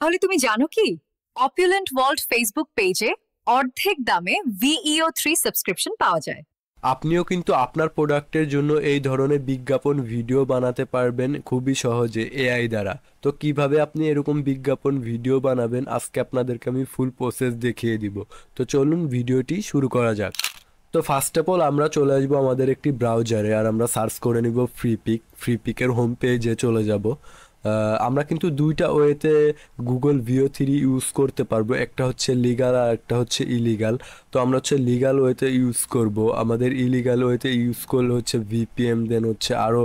তাহলে তুমি জানো কি, অপুলেন্ট ওয়ার্ল্ড ফেসবুক পেজে অর্ধেক দামে VEO3 সাবস্ক্রিপশন পাওয়া যায়। আপনিও কিন্তু আপনার প্রোডাক্টের জন্য এই ধরনের বিজ্ঞাপন ভিডিও বানাতে পারবেন খুবই সহজে এআই দ্বারা। তো কিভাবে আপনি এরকম বিজ্ঞাপন ভিডিও বানাবেন আজকে আপনাদেরকে আমি ফুল প্রসেস দেখিয়ে দিব। তো চলুন ভিডিওটি শুরু করা যাক। তো ফার্স্ট অফ অল আমরা চলে আসবো আমাদের একটি ব্রাউজারে, আর আমরা সার্চ করে নিব ফ্রিপিকের হোম পেজে চলে যাব। আমরা কিন্তু দুইটা ওয়েতে গুগল VEO3 ইউজ করতে পারবো, একটা হচ্ছে লিগাল আর একটা হচ্ছে ইলিগাল। তো আমরা হচ্ছে লিগাল ওয়েতে ইউজ করব। আমাদের ইলিগাল ওয়েতে ইউজ করলে হচ্ছে VPN দেন হচ্ছে আরও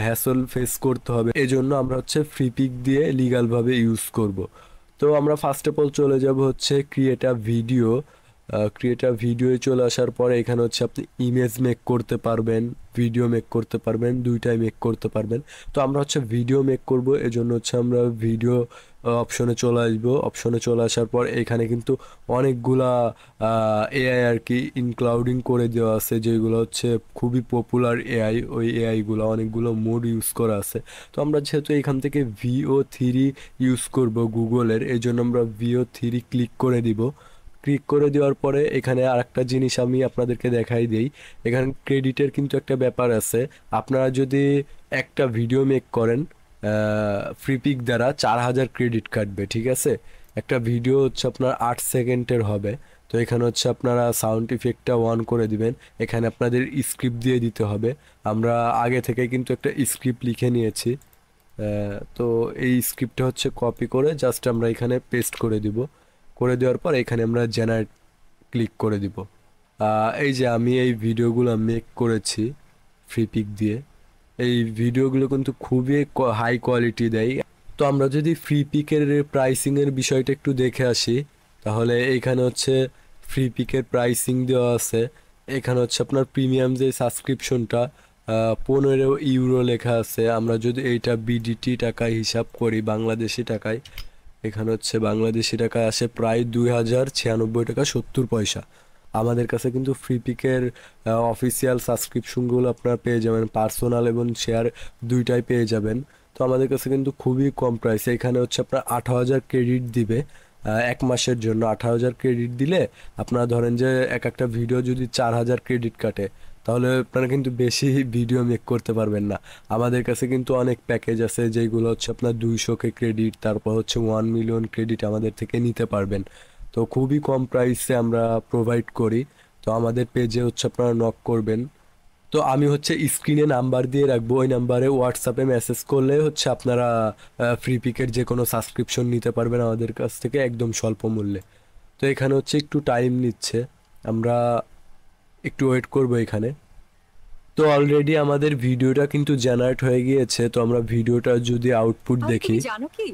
হ্যাসল ফেস করতে হবে, এজন্য আমরা হচ্ছে ফ্রিপিক দিয়ে লিগালভাবে ইউজ করব। তো আমরা ফার্স্ট অফ অল চলে যাব হচ্ছে ক্রিয়েটার ভিডিওয়ে চলে আসার পরে এখানে হচ্ছে আপনি ইমেজ মেক করতে পারবেন, ভিডিও মেক করতে পারবেন, দুইটাই মেক করতে পারবেন। তো আমরা হচ্ছে ভিডিও মেক করব, এজন্য হচ্ছে আমরা ভিডিও অপশনে চলে আসবো। অপশনে চলে আসার পর এখানে কিন্তু অনেকগুলা এআই আর কি ইনক্লাউডিং করে দেওয়া আছে, যেগুলো হচ্ছে খুবই পপুলার এআই। ওই এআইগুলো অনেকগুলো মোড ইউজ করা আছে। তো আমরা যেহেতু এখান থেকে VEO3 ইউজ করব গুগলের, এই জন্য আমরা VEO3 ক্লিক করে দেওয়ার পরে এখানে আরেকটা জিনিস আমি আপনাদেরকে দেখাই দিই। এখানে ক্রেডিটের কিন্তু একটা ব্যাপার আছে। আপনারা যদি একটা ভিডিও মেক করেন ফ্রিপিক দ্বারা 4000 ক্রেডিট কাটবে, ঠিক আছে। একটা ভিডিও হচ্ছে আপনার 8 সেকেন্ডের হবে। তো এখানে হচ্ছে আপনারা সাউন্ড ইফেক্টটা অন করে দিবেন। এখানে আপনাদের স্ক্রিপ্ট দিয়ে দিতে হবে। আমরা আগে থেকে কিন্তু একটা স্ক্রিপ্ট লিখে নিয়েছি। তো এই স্ক্রিপ্টটা হচ্ছে কপি করে জাস্ট আমরা এখানে পেস্ট করে দিব। করে দেওয়ার পর এখানে আমরা জেনারেট ক্লিক করে দিব। এই যে আমি এই ভিডিওগুলো মেক করেছি ফ্রিপিক দিয়ে। এই ভিডিওগুলো কিন্তু খুবই হাই কোয়ালিটি দেয়। তো আমরা যদি ফ্রিপিকের প্রাইসিংয়ের বিষয়টা একটু দেখে আসি, তাহলে এইখানে হচ্ছে ফ্রিপিকের প্রাইসিং দেওয়া আছে। এখানে হচ্ছে আপনার প্রিমিয়াম যে সাবস্ক্রিপশনটা 15 ইউরো লেখা আছে। আমরা যদি এইটা BDT টাকায় হিসাব করি বাংলাদেশি টাকায়, এখানে হচ্ছে বাংলাদেশি টাকায় আসে প্রায় 2096 টাকা 70 পয়সা। আমাদের কাছে কিন্তু ফ্রিপিকের অফিসিয়াল সাবস্ক্রিপশনগুলো আপনারা পেয়ে যাবেন, পার্সোনাল এবং শেয়ার দুইটাই পেয়ে যাবেন। তো আমাদের কাছে কিন্তু খুবই কম প্রাইসে এখানে হচ্ছে আপনার 18,000 ক্রেডিট দিবে 1 মাসের জন্য। 18,000 ক্রেডিট দিলে আপনারা ধরেন যে একটা ভিডিও যদি 4,000 ক্রেডিট কাটে, তাহলে আপনারা কিন্তু বেশি ভিডিও মেক করতে পারবেন না। আমাদের কাছে কিন্তু অনেক প্যাকেজ আছে যেগুলো হচ্ছে আপনার 200K ক্রেডিট, তারপর হচ্ছে 1 মিলিয়ন ক্রেডিট আমাদের থেকে নিতে পারবেন। তো খুবই কম প্রাইসে আমরা প্রোভাইড করি। তো আমাদের পেজে হচ্ছে আপনারা নক করবেন। তো আমি হচ্ছে স্ক্রিনে নাম্বার দিয়ে রাখবো, ওই নাম্বারে হোয়াটসঅ্যাপে মেসেজ করলে হচ্ছে আপনারা ফ্রিপিকের যে কোনো সাবস্ক্রিপশন নিতে পারবেন আমাদের কাছ থেকে একদম স্বল্প মূল্যে। তো এখানে হচ্ছে একটু টাইম নিচ্ছে, আমরা একটু ওয়েট করবো এখানে। তো অলরেডি আমাদের ভিডিওটা কিন্তু জেনারেট হয়ে গিয়েছে। তো আমরা ভিডিওটা যদি আউটপুট আর দেখি, তুমি জানো কি,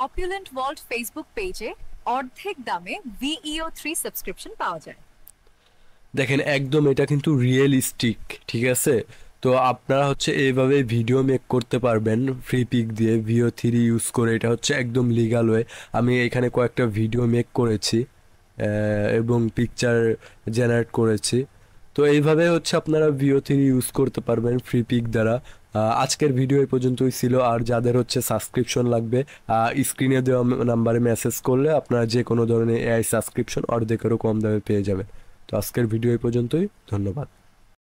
অপুলেন্ট ওয়ার্ল্ড ফেসবুক পেজে অর্ধেক দামে VEO3 সাবস্ক্রিপশন পাওয়া যায়। দেখেন একদম এটা কিন্তু রিয়েলিস্টিক, ঠিক আছে। তো আপনারা হচ্ছে এইভাবে ভিডিও মেক করতে পারবেন ফ্রিপিক দিয়ে VEO3 ইউজ করে। এটা হচ্ছে একদম লিগাল ওয়ে। আমি এখানে কয়েকটা ভিডিও মেক করেছি এবং পিকচার জেনারেট করেছি। তো এইভাবে হচ্ছে আপনারা VEO3 ইউজ করতে পারবেন ফ্রিপিক দ্বারা। আজকের ভিডিও এই পর্যন্তই ছিল। আর যাদের হচ্ছে সাবস্ক্রিপশন লাগবে, স্ক্রিনে দেওয়া নাম্বারে মেসেজ করলে আপনারা যে কোনো ধরনের AI সাবস্ক্রিপশন অর্ধেকেরও কম দামে পেয়ে যাবেন। তো আজকের ভিডিও এই পর্যন্তই, ধন্যবাদ।